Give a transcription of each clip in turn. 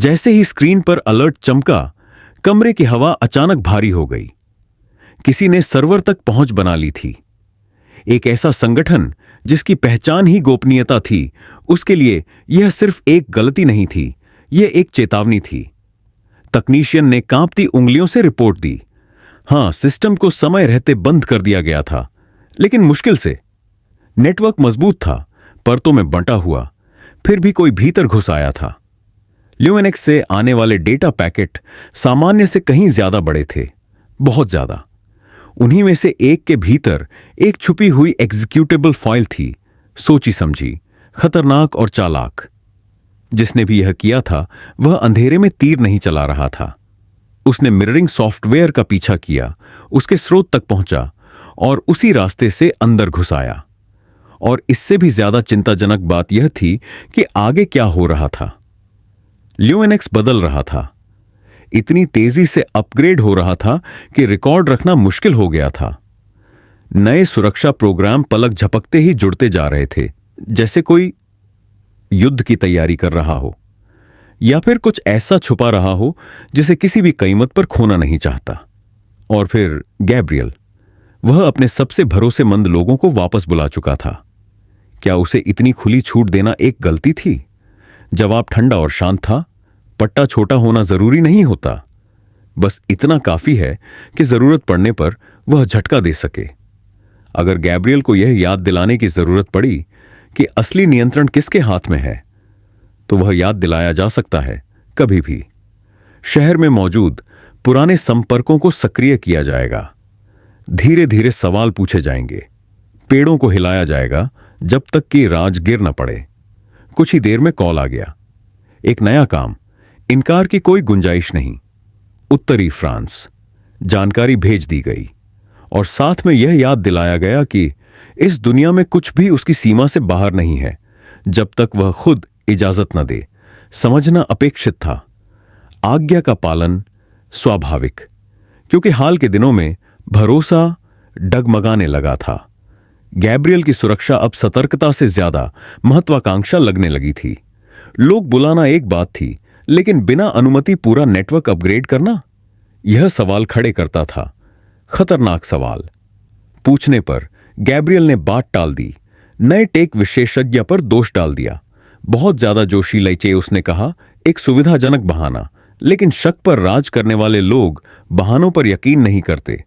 जैसे ही स्क्रीन पर अलर्ट चमका, कमरे की हवा अचानक भारी हो गई। किसी ने सर्वर तक पहुंच बना ली थी। एक ऐसा संगठन जिसकी पहचान ही गोपनीयता थी, उसके लिए यह सिर्फ एक गलती नहीं थी, यह एक चेतावनी थी। तकनीशियन ने कांपती उंगलियों से रिपोर्ट दी। हां, सिस्टम को समय रहते बंद कर दिया गया था, लेकिन मुश्किल से। नेटवर्क मजबूत था, परतों में बंटा हुआ, फिर भी कोई भीतर घुस आया था। ल्यूएनएक्स से आने वाले डेटा पैकेट सामान्य से कहीं ज्यादा बड़े थे, बहुत ज्यादा। उन्हीं में से एक के भीतर एक छुपी हुई एग्जीक्यूटेबल फाइल थी, सोची समझी, खतरनाक और चालाक। जिसने भी यह किया था, वह अंधेरे में तीर नहीं चला रहा था। उसने मिररिंग सॉफ्टवेयर का पीछा किया, उसके स्रोत तक पहुंचा और उसी रास्ते से अंदर घुस आया। और इससे भी ज्यादा चिंताजनक बात यह थी कि आगे क्या हो रहा था। ल्यूएनएक्स बदल रहा था, इतनी तेजी से अपग्रेड हो रहा था कि रिकॉर्ड रखना मुश्किल हो गया था। नए सुरक्षा प्रोग्राम पलक झपकते ही जुड़ते जा रहे थे, जैसे कोई युद्ध की तैयारी कर रहा हो या फिर कुछ ऐसा छुपा रहा हो जिसे किसी भी कीमत पर खोना नहीं चाहता। और फिर गैब्रियल, वह अपने सबसे भरोसेमंद लोगों को वापस बुला चुका था। क्या उसे इतनी खुली छूट देना एक गलती थी? जवाब ठंडा और शांत था, पट्टा छोटा होना जरूरी नहीं होता, बस इतना काफी है कि जरूरत पड़ने पर वह झटका दे सके। अगर गैब्रियल को यह याद दिलाने की जरूरत पड़ी कि असली नियंत्रण किसके हाथ में है, तो वह याद दिलाया जा सकता है कभी भी। शहर में मौजूद पुराने संपर्कों को सक्रिय किया जाएगा, धीरे धीरे सवाल पूछे जाएंगे, पेड़ों को हिलाया जाएगा जब तक कि राज गिर न पड़े। कुछ ही देर में कॉल आ गया। एक नया काम, इनकार की कोई गुंजाइश नहीं। उत्तरी फ्रांस। जानकारी भेज दी गई और साथ में यह याद दिलाया गया कि इस दुनिया में कुछ भी उसकी सीमा से बाहर नहीं है जब तक वह खुद इजाजत न दे। समझना अपेक्षित था, आज्ञा का पालन स्वाभाविक, क्योंकि हाल के दिनों में भरोसा डगमगाने लगा था। गैब्रियल की सुरक्षा अब सतर्कता से ज्यादा महत्वाकांक्षा लगने लगी थी। लोग बुलाना एक बात थी, लेकिन बिना अनुमति पूरा नेटवर्क अपग्रेड करना, यह सवाल खड़े करता था। खतरनाक सवाल। पूछने पर गैब्रियल ने बात टाल दी, नए टेक विशेषज्ञ पर दोष डाल दिया। बहुत ज्यादा जोशीला चे, उसने कहा, एक सुविधाजनक बहाना, लेकिन शक पर राज करने वाले लोग बहानों पर यकीन नहीं करते।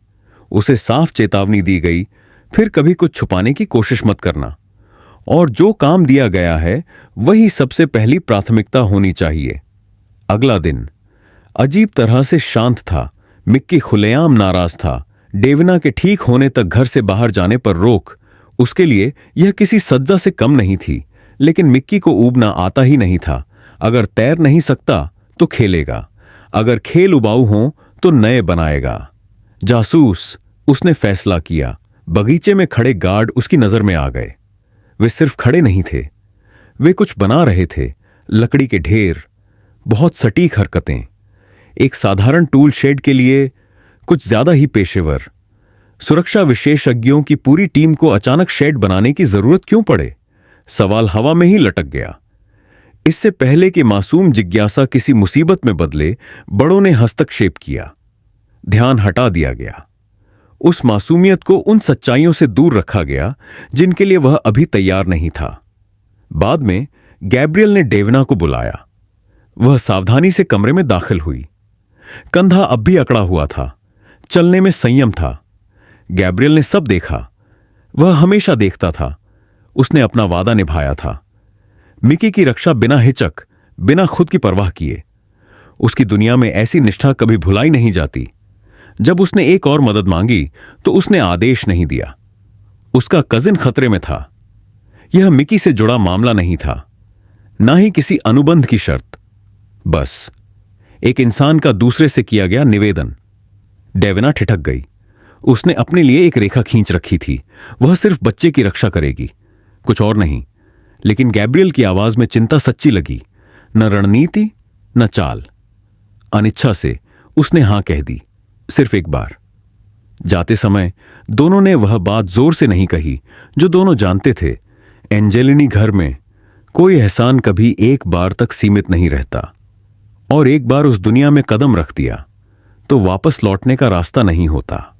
उसे साफ चेतावनी दी गई, फिर कभी कुछ छुपाने की कोशिश मत करना, और जो काम दिया गया है वही सबसे पहली प्राथमिकता होनी चाहिए। अगला दिन अजीब तरह से शांत था। मिक्की खुलेआम नाराज था। डेविना के ठीक होने तक घर से बाहर जाने पर रोक, उसके लिए यह किसी सज्जा से कम नहीं थी, लेकिन मिक्की को ऊबना आता ही नहीं था। अगर तैर नहीं सकता तो खेलेगा, अगर खेल उबाऊ हो तो नए बनाएगा। जासूस, उसने फैसला किया। बगीचे में खड़े गार्ड उसकी नजर में आ गए। वे सिर्फ खड़े नहीं थे, वे कुछ बना रहे थे। लकड़ी के ढेर, बहुत सटीक हरकतें। एक साधारण टूल शेड के लिए कुछ ज्यादा ही पेशेवर। सुरक्षा विशेषज्ञों की पूरी टीम को अचानक शेड बनाने की जरूरत क्यों पड़े? सवाल हवा में ही लटक गया। इससे पहले कि मासूम जिज्ञासा किसी मुसीबत में बदले, बड़ों ने हस्तक्षेप किया। ध्यान हटा दिया गया। उस मासूमियत को उन सच्चाइयों से दूर रखा गया जिनके लिए वह अभी तैयार नहीं था। बाद में गैब्रियल ने डेविना को बुलाया। वह सावधानी से कमरे में दाखिल हुई। कंधा अब भी अकड़ा हुआ था, चलने में संयम था। गैब्रियल ने सब देखा, वह हमेशा देखता था। उसने अपना वादा निभाया था। मिकी की रक्षा बिना हिचक, बिना खुद की परवाह किए। उसकी दुनिया में ऐसी निष्ठा कभी भुलाई नहीं जाती। जब उसने एक और मदद मांगी तो उसने आदेश नहीं दिया। उसका कजिन खतरे में था। यह मिकी से जुड़ा मामला नहीं था, ना ही किसी अनुबंध की शर्त, बस एक इंसान का दूसरे से किया गया निवेदन। डेविना ठिठक गई। उसने अपने लिए एक रेखा खींच रखी थी। वह सिर्फ बच्चे की रक्षा करेगी, कुछ और नहीं। लेकिन गैब्रियल की आवाज में चिंता सच्ची लगी, न रणनीति न चाल। अनिच्छा से उसने हां कह दी, सिर्फ एक बार। जाते समय दोनों ने वह बात जोर से नहीं कही जो दोनों जानते थे। एंजेलिनी घर में कोई एहसान कभी एक बार तक सीमित नहीं रहता। और एक बार उस दुनिया में कदम रख दिया तो वापस लौटने का रास्ता नहीं होता।